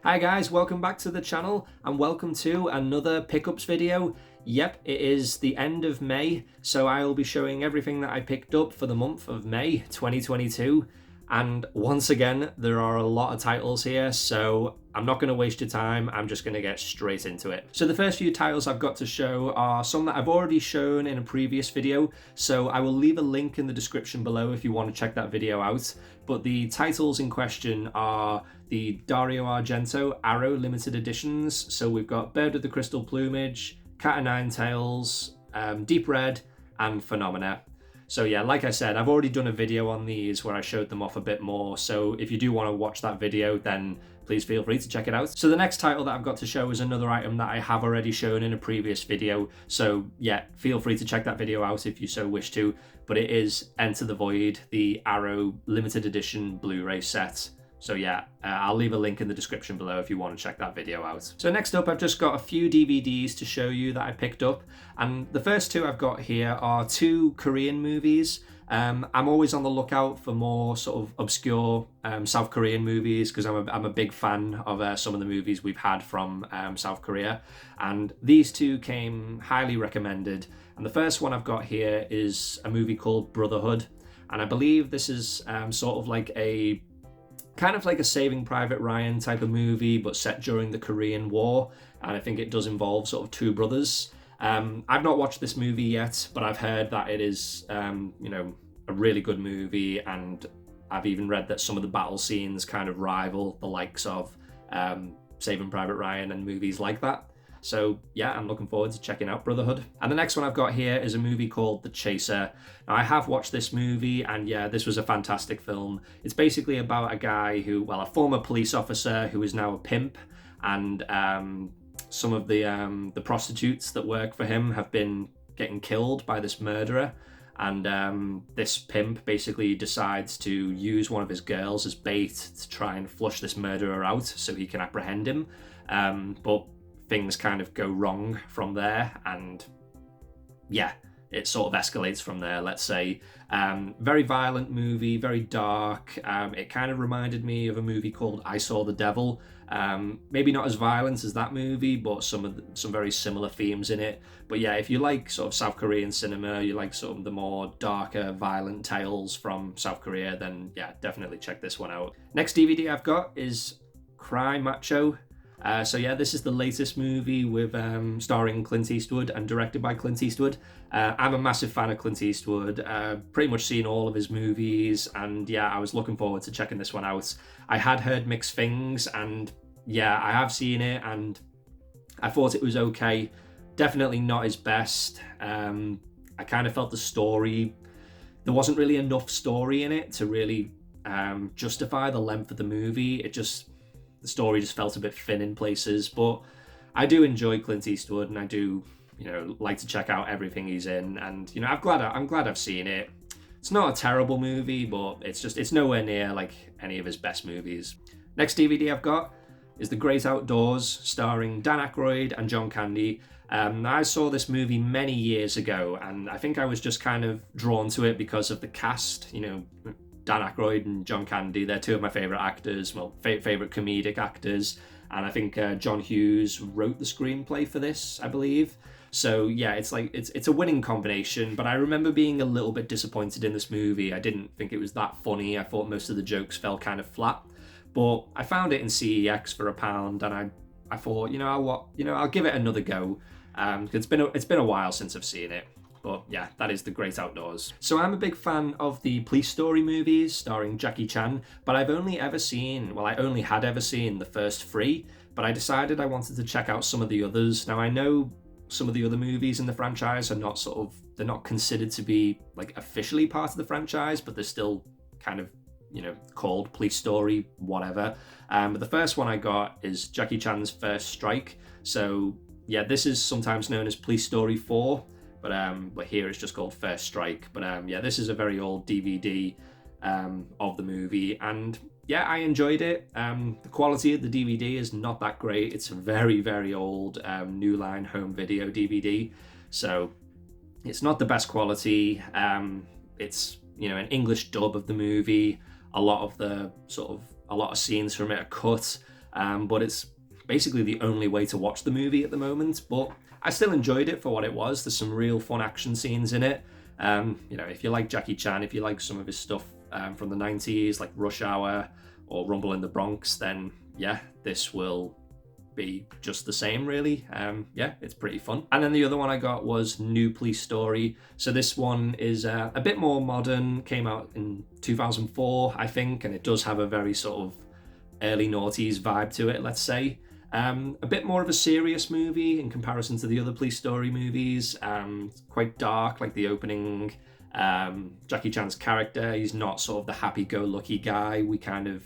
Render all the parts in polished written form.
Hi guys, welcome back to the channel and welcome to another pickups video. Yep, it is the end of May, so I will be showing everything that I picked up for the month of May 2022. And once again, there are a lot of titles here, so I'm not going to waste your time, I'm just going to get straight into it. So the first few titles I've got to show are some that I've already shown in a previous video, so I will leave a link in the description below if you want to check that video out. But the titles in question are the Daario Argento Arrow limited editions. So we've got Bird with the Crystal Plumage, Cat o' Nine Tails, Deep Red, and Phenomena. So yeah, like I said, I've already done a video on these where I showed them off a bit more, so if you do want to watch that video, then please feel free to check it out. So the next title that I've got to show is another item that I have already shown in a previous video, so yeah, feel free to check that video out if you so wish to, but it is Enter the Void, the Arrow limited edition Blu-ray set. So yeah, I'll leave a link in the description below if you want to check that video out. So next up, I've just got a few DVDs to show you that I picked up. And the first two I've got here are two Korean movies. I'm always on the lookout for more sort of obscure South Korean movies because I'm a big fan of some of the movies we've had from South Korea. And these two came highly recommended. And the first one I've got here is a movie called Brotherhood. And I believe this is sort of like a kind of like a Saving Private Ryan type of movie, but set during the Korean War. And I think it does involve sort of two brothers. I've not watched this movie yet, but I've heard that it is, a really good movie. And I've even read that some of the battle scenes kind of rival the likes of Saving Private Ryan and movies like that. So yeah, I'm looking forward to checking out Brotherhood. And the next one I've got here is a movie called The Chaser. Now I have watched this movie and yeah, this was a fantastic film. It's basically about a guy who, well, a former police officer who is now a pimp, and some of the prostitutes that work for him have been getting killed by this murderer. And this pimp basically decides to use one of his girls as bait to try and flush this murderer out so he can apprehend him. But things kind of go wrong from there, and yeah, it sort of escalates from there, let's say. Very violent movie, very dark. It kind of reminded me of a movie called I Saw the Devil. Maybe not as violent as that movie, but some very similar themes in it. But yeah, if you like sort of South Korean cinema, you like sort of the more darker, violent tales from South Korea, then yeah, definitely check this one out. Next DVD I've got is Cry Macho. So yeah, this is the latest movie with starring Clint Eastwood and directed by Clint Eastwood. I'm a massive fan of Clint Eastwood, pretty much seen all of his movies, and yeah, I was looking forward to checking this one out. I had heard mixed things, and yeah, I have seen it, and I thought it was okay. Definitely not his best. I kind of felt the story, there wasn't really enough story in it to really justify the length of the movie. The story just felt a bit thin in places, but I do enjoy Clint Eastwood, and I do, like to check out everything he's in. And I'm glad I've seen it. It's not a terrible movie, but it's nowhere near like any of his best movies. Next DVD I've got is The Great Outdoors, starring Dan Aykroyd and John Candy. I saw this movie many years ago, and I think I was just kind of drawn to it because of the cast. Dan Aykroyd and John Candy, they're two of my favourite actors, well, favourite comedic actors, and I think John Hughes wrote the screenplay for this, I believe. So yeah, it's a winning combination, but I remember being a little bit disappointed in this movie. I didn't think it was that funny. I thought most of the jokes fell kind of flat, but I found it in CEX for £1, and I thought, I'll give it another go. It's been a while since I've seen it. But yeah, that is The Great Outdoors. So I'm a big fan of the Police Story movies starring Jackie Chan, but I only had ever seen the first three, but I decided I wanted to check out some of the others. Now I know some of the other movies in the franchise are they're not considered to be like officially part of the franchise, but they're still kind of, called Police Story, whatever. But the first one I got is Jackie Chan's First Strike. So yeah, this is sometimes known as Police Story 4. But here it's just called First Strike. But yeah, this is a very old DVD of the movie, and yeah, I enjoyed it. The quality of the DVD is not that great. It's a very, very old New Line home video DVD, so it's not the best quality. It's an English dub of the movie. A lot of scenes from it are cut. but it's basically the only way to watch the movie at the moment. But I still enjoyed it for what it was. There's some real fun action scenes in it. If you like Jackie Chan, if you like some of his stuff from the 90s, like Rush Hour or Rumble in the Bronx, then yeah, this will be just the same, really. It's pretty fun. And then the other one I got was New Police Story. So this one is a bit more modern, came out in 2004, I think, and it does have a very sort of early noughties vibe to it, let's say. A bit more of a serious movie in comparison to the other Police Story movies. Quite dark, like the opening. Jackie Chan's character, he's not sort of the happy-go-lucky guy we kind of,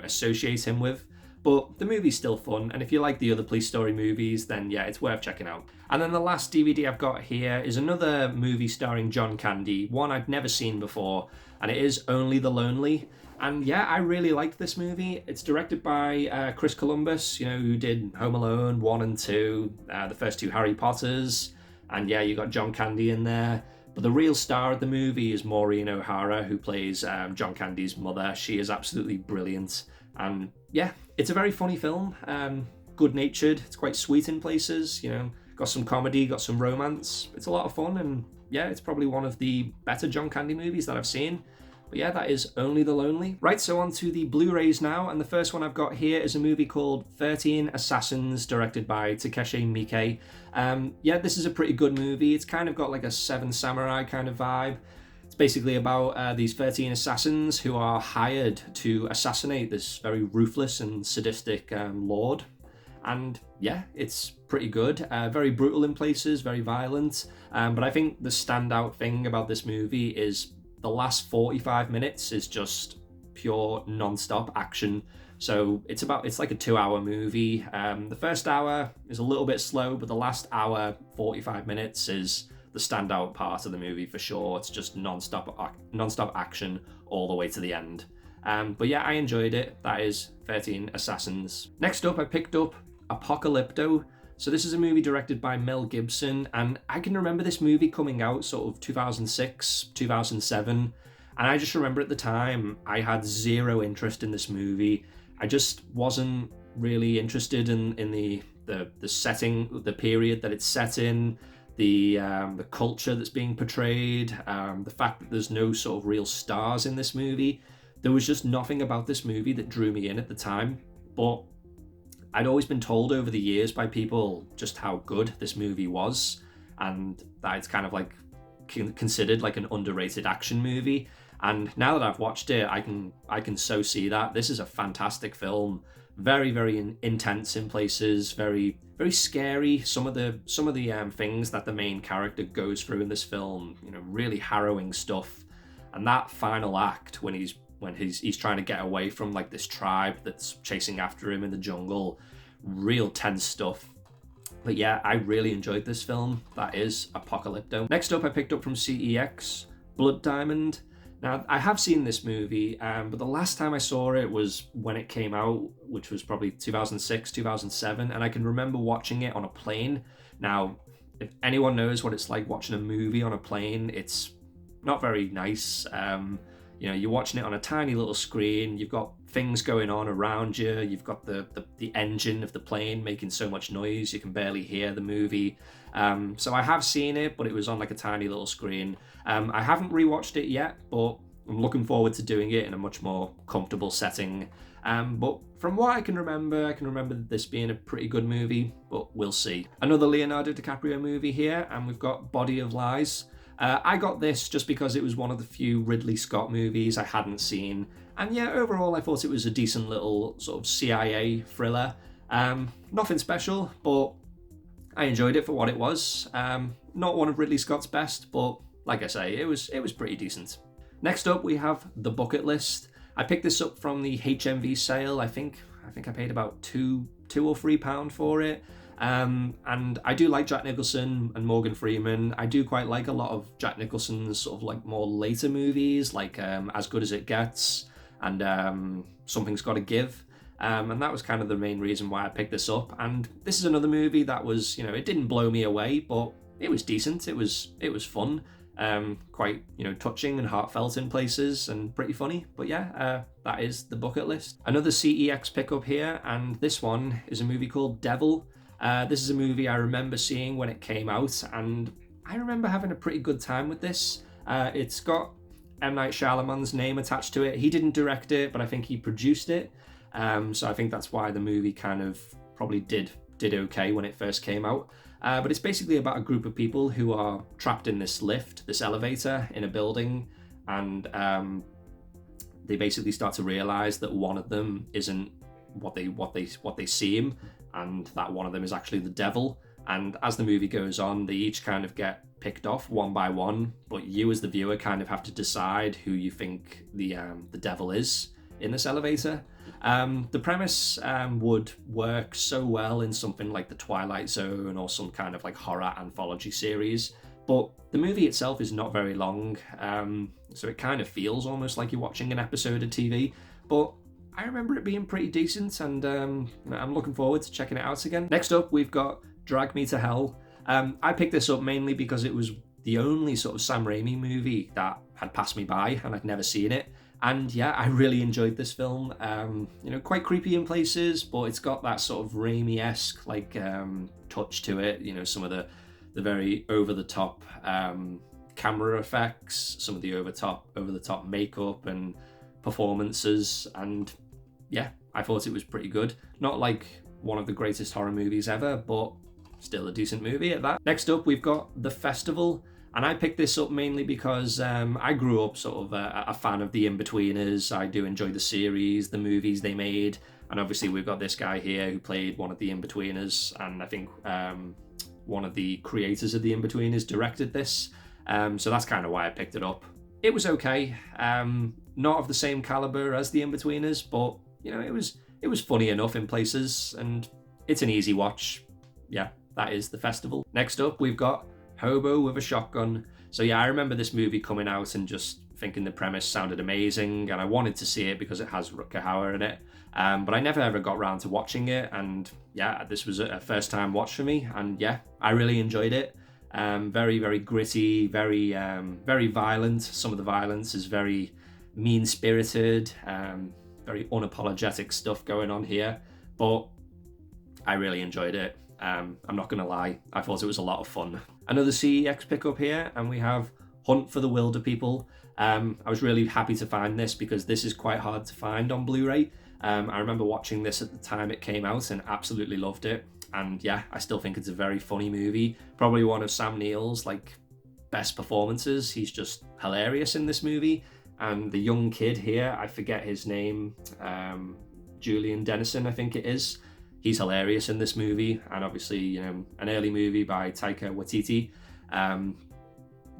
associate him with. But the movie's still fun, and if you like the other Police Story movies, then yeah, it's worth checking out. And then the last DVD I've got here is another movie starring John Candy, one I'd never seen before, and it is Only the Lonely. And yeah, I really liked this movie. It's directed by Chris Columbus, who did Home Alone 1 and 2, the first two Harry Potters, and yeah, you got John Candy in there. But the real star of the movie is Maureen O'Hara, who plays John Candy's mother. She is absolutely brilliant. And yeah, it's a very funny film, good-natured, it's quite sweet in places, got some comedy, got some romance. It's a lot of fun, and yeah, it's probably one of the better John Candy movies that I've seen. But yeah, that is Only the Lonely. Right, so on to the Blu-rays now, and the first one I've got here is a movie called 13 Assassins, directed by Takeshi Miike. This is a pretty good movie. It's kind of got like a Seven Samurai kind of vibe. It's basically about these 13 assassins who are hired to assassinate this very ruthless and sadistic lord. And yeah, it's pretty good. Very brutal in places, very violent. But I think the standout thing about this movie is the last 45 minutes is just pure non-stop action. So it's like a 2-hour movie. The first hour is a little bit slow, but the last hour, 45 minutes is the standout part of the movie for sure. It's just non-stop action all the way to the end. But yeah, I enjoyed it. That is 13 Assassins. Next up, I picked up Apocalypto. So this is a movie directed by Mel Gibson, and I can remember this movie coming out sort of 2006, 2007, and I just remember at the time I had zero interest in this movie. I just wasn't really interested in the setting, the period that it's set in, the culture that's being portrayed, the fact that there's no sort of real stars in this movie. There was just nothing about this movie that drew me in at the time, but I'd always been told over the years by people just how good this movie was, and that it's kind of like considered like an underrated action movie. And now that I've watched it, I can so see that this is a fantastic film. Very, very intense in places, very, very scary. Some of the things that the main character goes through in this film, really harrowing stuff. And that final act when he's trying to get away from like this tribe that's chasing after him in the jungle, real tense stuff. But yeah, I really enjoyed this film. That is Apocalypto. Next up, I picked up from Cex Blood Diamond. Now, I have seen this movie, but the last time I saw it was when it came out, which was probably 2006, 2007, and I can remember watching it on a plane. Now, if anyone knows what it's like watching a movie on a plane, it's not very nice. You're watching it on a tiny little screen, you've got things going on around you, you've got the engine of the plane making so much noise, you can barely hear the movie. So I have seen it, but it was on like a tiny little screen. I haven't rewatched it yet, but I'm looking forward to doing it in a much more comfortable setting. But from what I can remember this being a pretty good movie, but we'll see. Another Leonardo DiCaprio movie here, and we've got Body of Lies. I got this just because it was one of the few Ridley Scott movies I hadn't seen. And yeah, overall I thought it was a decent little sort of CIA thriller. Nothing special, but I enjoyed it for what it was. Not one of Ridley Scott's best, but like I say, it was pretty decent. Next up, we have The Bucket List. I picked this up from the HMV sale. I think I paid about £2 or £3 for it. And I do like Jack Nicholson and Morgan Freeman. I do quite like a lot of Jack Nicholson's sort of like more later movies, like As Good As It Gets and Something's Gotta Give. And that was kind of the main reason why I picked this up. And this is another movie that was, it didn't blow me away, but it was decent. It was fun. Quite, touching and heartfelt in places and pretty funny. But yeah, that is the bucket list. Another CEX pickup here, and this one is a movie called Devil. This is a movie I remember seeing when it came out, and I remember having a pretty good time with this. It's got M. Night Shyamalan's name attached to it. He didn't direct it, but I think he produced it. So I think that's why the movie kind of probably did okay when it first came out. But it's basically about a group of people who are trapped in this lift, this elevator in a building, and they basically start to realize that one of them isn't what they seem, and that one of them is actually the devil. And as the movie goes on, they each kind of get picked off one by one, but you as the viewer kind of have to decide who you think the devil is in this elevator. The premise would work so well in something like The Twilight Zone or some kind of like horror anthology series, but the movie itself is not very long, so it kind of feels almost like you're watching an episode of TV, but I remember it being pretty decent, and I'm looking forward to checking it out again. Next up, we've got Drag Me to Hell. I picked this up mainly because it was the only sort of Sam Raimi movie that had passed me by and I'd never seen it. And yeah, I really enjoyed this film. Quite creepy in places, but it's got that sort of Raimi-esque touch to it. Some of the very over-the-top camera effects, some of the over-the-top makeup and performances, and yeah, I thought it was pretty good. Not like one of the greatest horror movies ever, but still a decent movie at that. Next up, we've got The Festival, and I picked this up mainly because I grew up sort of a fan of The Inbetweeners. I do enjoy the series, the movies they made, and obviously we've got this guy here who played one of the Inbetweeners, and I think one of the creators of the Inbetweeners directed this, so that's kind of why I picked it up. It was okay, not of the same caliber as the Inbetweeners, but it was funny enough in places, and it's an easy watch. Yeah, that is The Festival. Next up, we've got Hobo with a Shotgun. So yeah, I remember this movie coming out and just thinking the premise sounded amazing, and I wanted to see it because it has Rutger Hauer in it. But I never ever got around to watching it, and yeah, this was a first time watch for me, and yeah, I really enjoyed it. Very, very gritty, very violent. Some of the violence is very mean-spirited, very unapologetic stuff going on here, but I really enjoyed it. I'm not gonna lie, I thought it was a lot of fun. Another CEX pickup here, and we have Hunt for the Wilder People. I was really happy to find this because this is quite hard to find on Blu-ray. I remember watching this at the time it came out and absolutely loved it. And yeah, I still think it's a very funny movie. Probably one of Sam Neill's best performances. He's just hilarious in this movie. And the young kid here, I forget his name, Julian Dennison, I think it is. He's hilarious in this movie, and obviously, an early movie by Taika Waititi.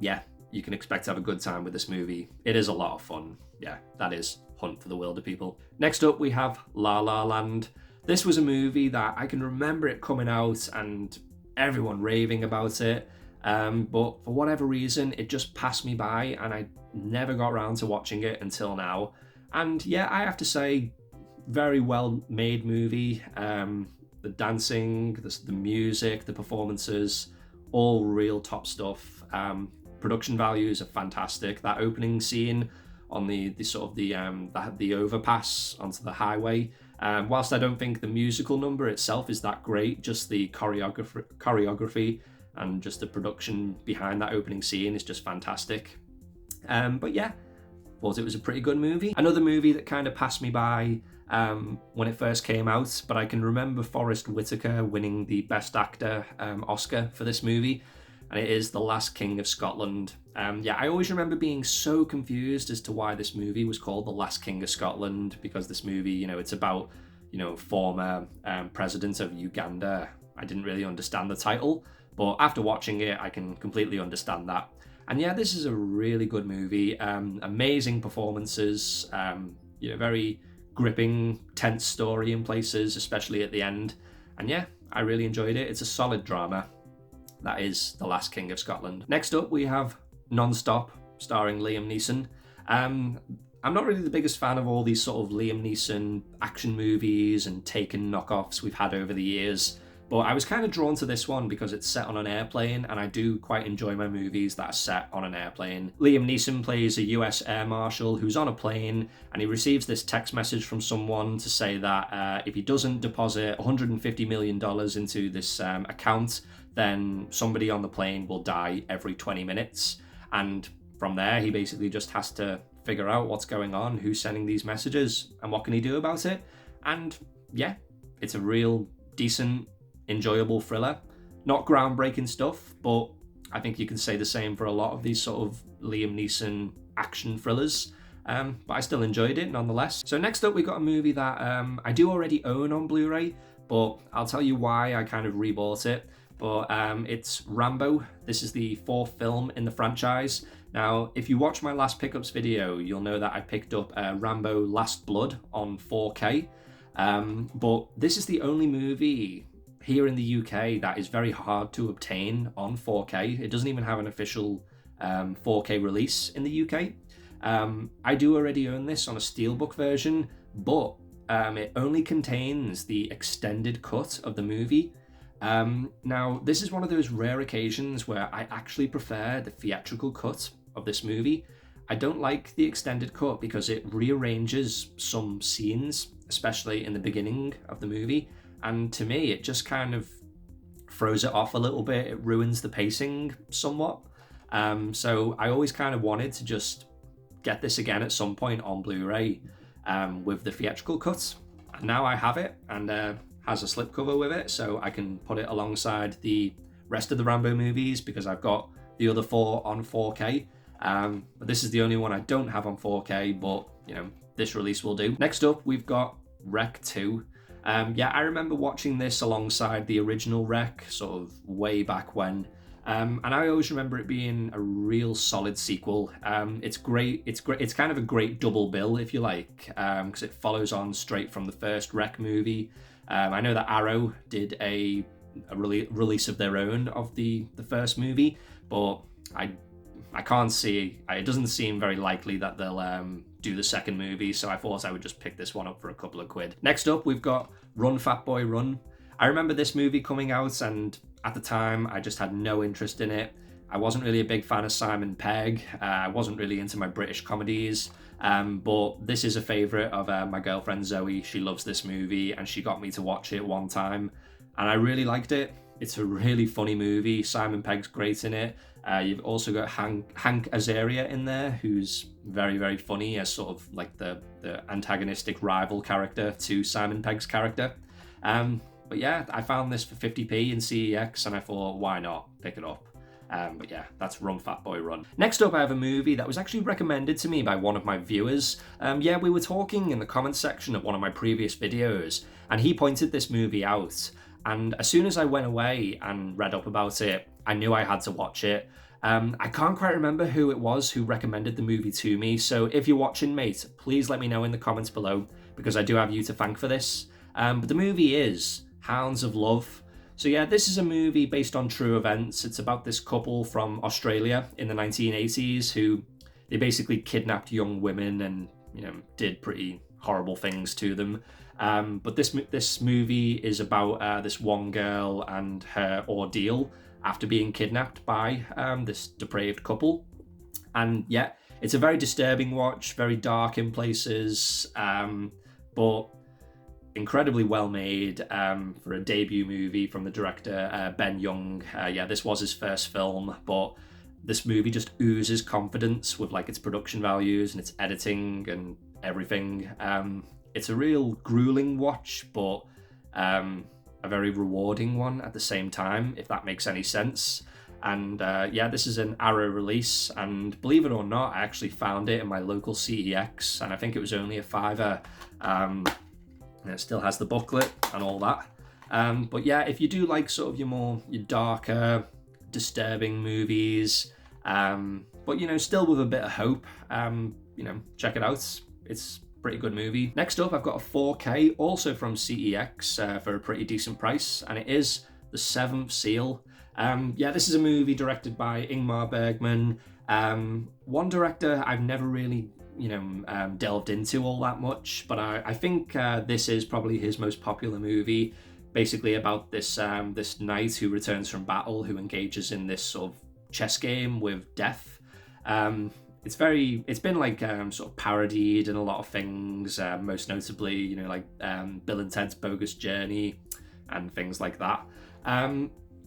Yeah, you can expect to have a good time with this movie. It is a lot of fun. Yeah, that is Hunt for the Wilder People. Next up, we have La La Land. This was a movie that I can remember it coming out and everyone raving about it. But for whatever reason, it just passed me by and I never got around to watching it until now. And yeah, I have to say, very well made movie. The dancing, the music, the performances, all real top stuff. Production values are fantastic. That opening scene on the overpass onto the highway. Whilst I don't think the musical number itself is that great, just the choreography and just the production behind that opening scene is just fantastic. But yeah, thought it was a pretty good movie. Another movie that kind of passed me by when it first came out, but I can remember Forrest Whitaker winning the Best Actor Oscar for this movie, and it is The Last King of Scotland. Yeah, I always remember being so confused as to why this movie was called The Last King of Scotland, because this movie, it's about, former president of Uganda. I didn't really understand the title, but after watching it, I can completely understand that. And yeah, this is a really good movie. Amazing performances, very gripping, tense story in places, especially at the end. And yeah, I really enjoyed it. It's a solid drama. That is The Last King of Scotland. Next up, we have Non-Stop, starring Liam Neeson. I'm not really the biggest fan of all these sort of Liam Neeson action movies and Taken knockoffs we've had over the years, But I was kind of drawn to this one because it's set on an airplane, and I do quite enjoy my movies that are set on an airplane. Liam Neeson plays a US air marshal who's on a plane, and he receives this text message from someone to say that if he doesn't deposit $150 million into this account, then somebody on the plane will die every 20 minutes. And from there, he basically just has to figure out what's going on, who's sending these messages, and what can he do about it. And yeah, it's a real decent, enjoyable thriller. Not groundbreaking stuff, but I think you can say the same for a lot of these sort of Liam Neeson action thrillers. But I still enjoyed it nonetheless. So next up, we got a movie that I do already own on Blu-ray, but I'll tell you why I kind of rebought it. But it's Rambo. This is the 4th film in the franchise. Now, if you watch my last pickups video, you'll know that I picked up Rambo Last Blood on 4K. But this is the only movie here in the UK that is very hard to obtain on 4K. It doesn't even have an official 4K release in the UK. I do already own this on a steelbook version, but it only contains the extended cut of the movie. Now, this is one of those rare occasions where I actually prefer the theatrical cut of this movie. I don't like the extended cut because it rearranges some scenes, especially in the beginning of the movie, and to me it just kind of throws it off a little bit. It ruins the pacing somewhat. So I always kind of wanted to just get this again at some point on Blu-ray with the theatrical cut. And now I have it, and has a slipcover with it, so I can put it alongside the rest of the Rambo movies because I've got the other 4 on 4K. But this is the only one I don't have on 4K, but you know, this release will do. Next up, we've got Rec 2. Yeah, I remember watching this alongside the original Rec, sort of way back when. And I always remember it being a real solid sequel. It's great. It's kind of a great double bill, if you like, because it follows on straight from the first Rec movie. I know that Arrow did a release of their own of the first movie, but I can't see. It doesn't seem very likely that they'll do the second movie, so I thought I would just pick this one up for a couple of quid. Next up, we've got Run Fat Boy Run. I remember this movie coming out, and at the time, I just had no interest in it. I wasn't really a big fan of Simon Pegg. I wasn't really into my British comedies. But this is a favourite of my girlfriend Zoe. She loves this movie, and she got me to watch it one time, and I really liked it. It's a really funny movie. Simon Pegg's great in it. You've also got Hank Azaria in there, who's very, very funny as sort of like the antagonistic rival character to Simon Pegg's character. But yeah, I found this for 50p in CEX, and I thought, why not pick it up? But yeah, that's Run Fat Boy Run. Next up, I have a movie that was actually recommended to me by one of my viewers. Yeah, we were talking in the comments section of one of my previous videos, and he pointed this movie out. And as soon as I went away and read up about it, I knew I had to watch it. I can't quite remember who it was who recommended the movie to me, so if you're watching, mate, please let me know in the comments below, because I do have you to thank for this. But the movie is Hounds of Love. So yeah, this is a movie based on true events. It's about this couple from Australia in the 1980s who they basically kidnapped young women and, you know, did pretty horrible things to them. But this movie is about this one girl and her ordeal after being kidnapped by this depraved couple. And yeah, it's a very disturbing watch, very dark in places, but incredibly well made for a debut movie from the director Ben Young. Yeah, this was his first film, but this movie just oozes confidence with like its production values and its editing and everything. It's a real grueling watch, but a very rewarding one at the same time, if that makes any sense. And yeah, this is an Arrow release, and believe it or not, I actually found it in my local CEX, and I think it was only a $5. And it still has the booklet and all that. But yeah, if you do like sort of your darker, disturbing movies, but you know, still with a bit of hope, you know, check it out. It's a pretty good movie. Next up, I've got a 4K, also from CEX, for a pretty decent price, and it is The Seventh Seal. Yeah, this is a movie directed by Ingmar Bergman. One director I've never really delved into all that much, but I think this is probably his most popular movie. basically about this this knight who returns from battle, who engages in this sort of chess game with death. It's been like sort of parodied in a lot of things, most notably, you know, like Bill and Ted's Bogus Journey and things like that.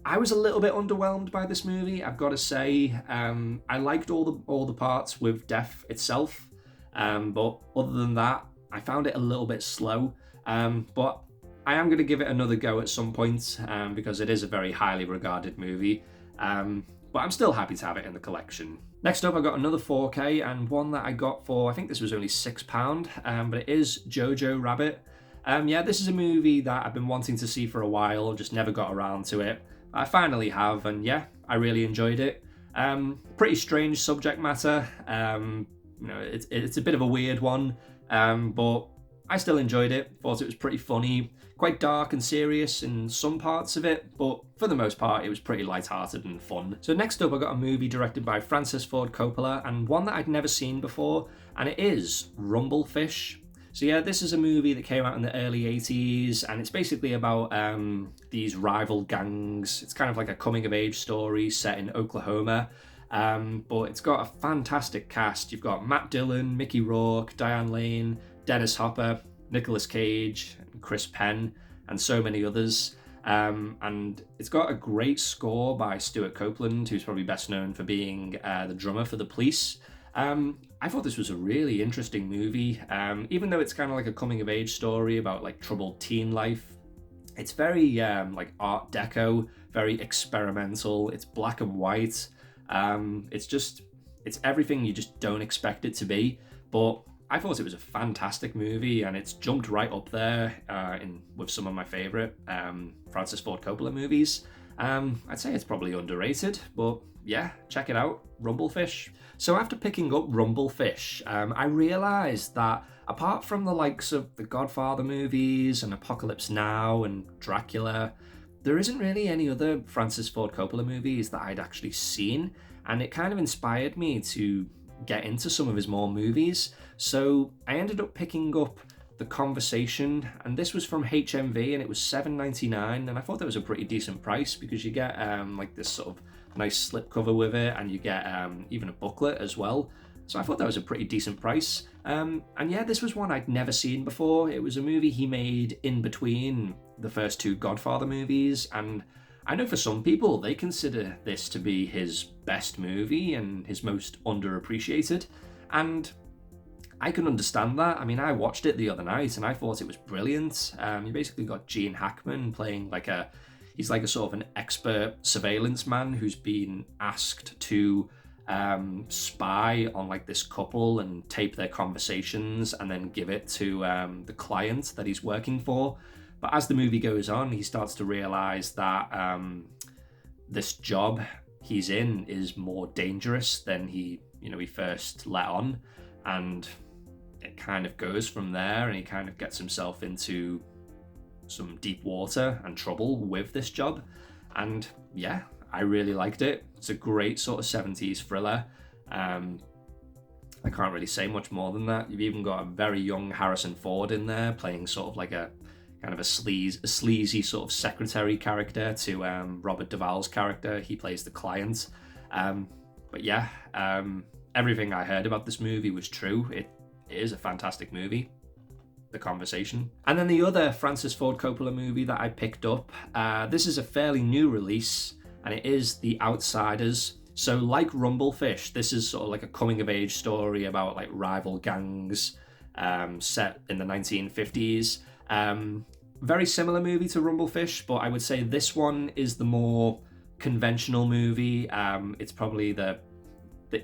I was a little bit underwhelmed by this movie, I've got to say. I liked all the parts with death itself, but other than that, I found it a little bit slow. But I am going to give it another go at some point, because it is a very highly regarded movie. But I'm still happy to have it in the collection. Next up, I got another 4K, and one that I got for, I think this was only £6, but it is Jojo Rabbit. Yeah, this is a movie that I've been wanting to see for a while, just never got around to it. I finally have, and yeah, I really enjoyed it. Pretty strange subject matter. You know, it's a bit of a weird one, but I still enjoyed it. Thought it was pretty funny, quite dark and serious in some parts of it, but for the most part, it was pretty lighthearted and fun. So next up, I got a movie directed by Francis Ford Coppola, and one that I'd never seen before, and it is Rumblefish. So yeah, this is a movie that came out in the early 80s, and it's basically about these rival gangs. It's kind of like a coming-of-age story set in Oklahoma, but it's got a fantastic cast. You've got Matt Dillon, Mickey Rourke, Diane Lane, Dennis Hopper, Nicolas Cage, Chris Penn, and so many others. And it's got a great score by Stuart Copeland, who's probably best known for being the drummer for The Police. I thought this was a really interesting movie. Even though it's kind of like a coming-of-age story about like troubled teen life, it's very like Art Deco, very experimental. It's black and white. It's everything you just don't expect it to be. But I thought it was a fantastic movie, and it's jumped right up there with some of my favourite Francis Ford Coppola movies. I'd say it's probably underrated, but yeah, check it out, Rumblefish. So after picking up Rumblefish, I realised that apart from the likes of the Godfather movies and Apocalypse Now and Dracula, there isn't really any other Francis Ford Coppola movies that I'd actually seen, and it kind of inspired me to get into some of his more movies. So I ended up picking up The Conversation, and this was from HMV, and it was $7.99, and I thought that was a pretty decent price because you get like this sort of nice slipcover with it, and you get even a booklet as well. So I thought that was a pretty decent price. And yeah, this was one I'd never seen before. It was a movie he made in between the first two Godfather movies, and I know for some people they consider this to be his best movie and his most underappreciated, and I can understand that. I mean, I watched it the other night and I thought it was brilliant. You basically got Gene Hackman playing he's like a sort of an expert surveillance man who's been asked to spy on like this couple and tape their conversations and then give it to the client that he's working for. But as the movie goes on, he starts to realize that this job he's in is more dangerous than he first let on, and it kind of goes from there, and he kind of gets himself into some deep water and trouble with this job. And yeah, I really liked it. It's a great sort of 70s thriller. I can't really say much more than that. You've even got a very young Harrison Ford in there playing sort of like a kind of a sleazy sort of secretary character to Robert Duvall's character. He plays the client. But yeah, everything I heard about this movie was true. It is a fantastic movie, The Conversation. And then the other Francis Ford Coppola movie that I picked up, this is a fairly new release, and it is The Outsiders. So like Rumblefish, this is sort of like a coming-of-age story about like rival gangs set in the 1950s. Very similar movie to Rumblefish, but I would say this one is the more conventional movie. It's probably the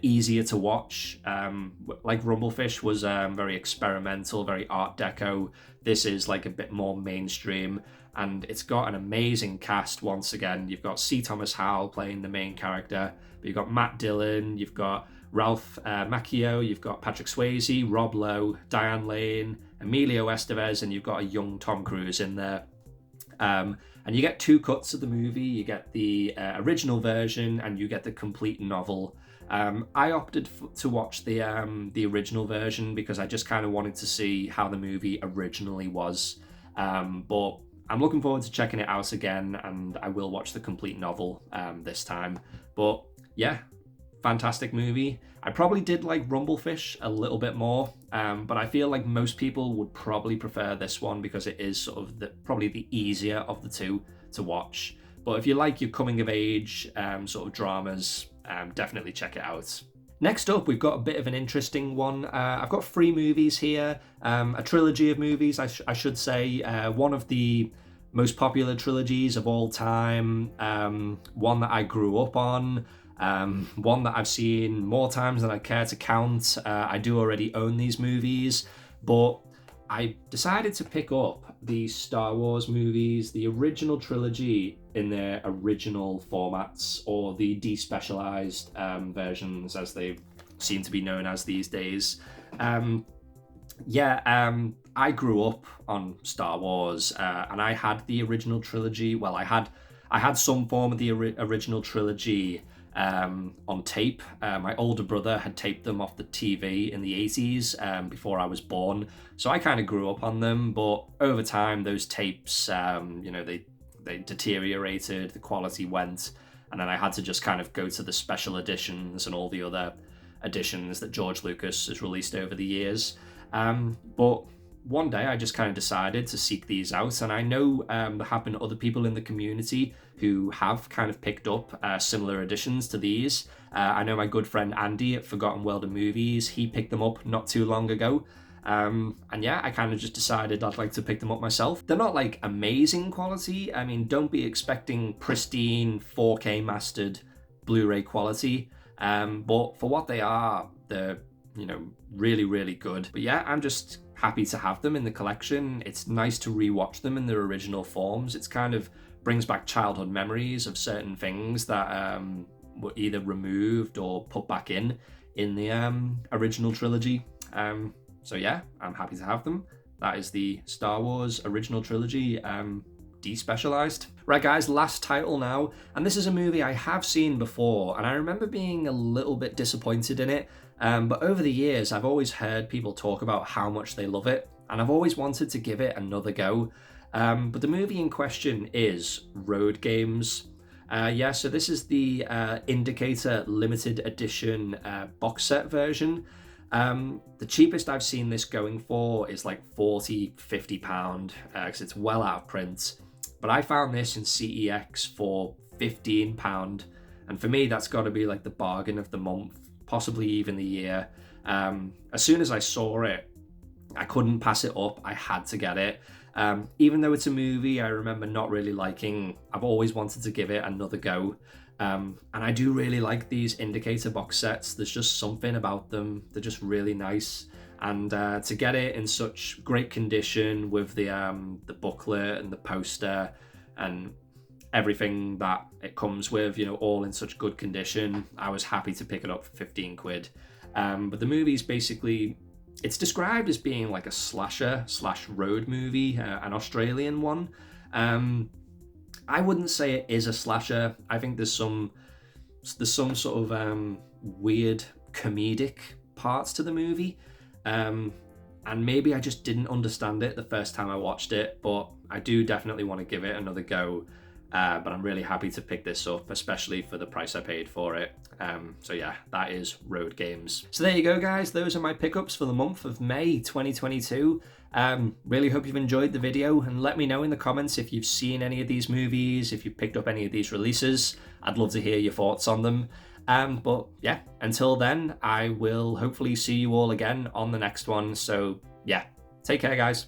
easier to watch. Like Rumblefish was very experimental, very Art Deco. This is like a bit more mainstream, and it's got an amazing cast once again. You've got C. Thomas Howell playing the main character, but you've got Matt Dillon, you've got Ralph Macchio, you've got Patrick Swayze, Rob Lowe, Diane Lane, Emilio Estevez, and you've got a young Tom Cruise in there. And you get two cuts of the movie. You get the original version and you get the complete novel. I opted to watch the original version because I just kind of wanted to see how the movie originally was. But I'm looking forward to checking it out again, and I will watch the complete novel this time. But yeah, fantastic movie. I probably did like Rumblefish a little bit more, but I feel like most people would probably prefer this one because it is sort of probably the easier of the two to watch. But if you like your coming of age sort of dramas, definitely check it out. Next up, we've got a bit of an interesting one. I've got 3 movies here, a trilogy of movies, I should say. One of the most popular trilogies of all time, one that I grew up on, one that I've seen more times than I care to count. I do already own these movies, but I decided to pick up the Star Wars movies, the original trilogy in their original formats, or the despecialized versions, as they seem to be known as these days. I grew up on Star Wars, and I had the original trilogy. Well, I had some form of the original trilogy on tape. My older brother had taped them off the TV in the 80s before I was born, so I kind of grew up on them. But over time, those tapes, they deteriorated, the quality went, and then I had to just kind of go to the special editions and all the other editions that George Lucas has released over the years. But one day I just kind of decided to seek these out, and I know there have been other people in the community who have kind of picked up similar editions to these. I know my good friend Andy at Forgotten World of Movies, he picked them up not too long ago. I kind of just decided I'd like to pick them up myself. They're not like amazing quality. I mean, don't be expecting pristine 4K mastered Blu-ray quality. But for what they are, they're, really, really good. But yeah, I'm just happy to have them in the collection. It's nice to rewatch them in their original forms. It's kind of brings back childhood memories of certain things that were either removed or put back in the original trilogy. So yeah, I'm happy to have them. That is the Star Wars original trilogy, despecialized. Right guys, last title now, and this is a movie I have seen before, and I remember being a little bit disappointed in it, but over the years I've always heard people talk about how much they love it, and I've always wanted to give it another go. But the movie in question is Road Games. So this is the Indicator limited edition box set version. The cheapest I've seen this going for is like £40-50 because it's well out of print, but I found this in CEX for £15, and for me that's got to be like the bargain of the month, possibly even the year. As soon as I saw it, I couldn't pass it up. I had to get it. Even though it's a movie I remember not really liking, I've always wanted to give it another go. And I do really like these Indicator box sets. There's just something about them. They're just really nice. And to get it in such great condition with the booklet and the poster and everything that it comes with, all in such good condition, I was happy to pick it up for 15 quid. But the movie's basically, it's described as being like a slasher / road movie, an Australian one. I wouldn't say it is a slasher. I think there's some sort of weird comedic parts to the movie, and maybe I just didn't understand it the first time I watched it, but I do definitely want to give it another go. But I'm really happy to pick this up, especially for the price I paid for it. So yeah, that is Road Games. So there you go, guys. Those are my pickups for the month of May 2022. Really hope you've enjoyed the video, and let me know in the comments if you've seen any of these movies, if you've picked up any of these releases. I'd love to hear your thoughts on them. But yeah, until then, I will hopefully see you all again on the next one. So yeah, take care, guys.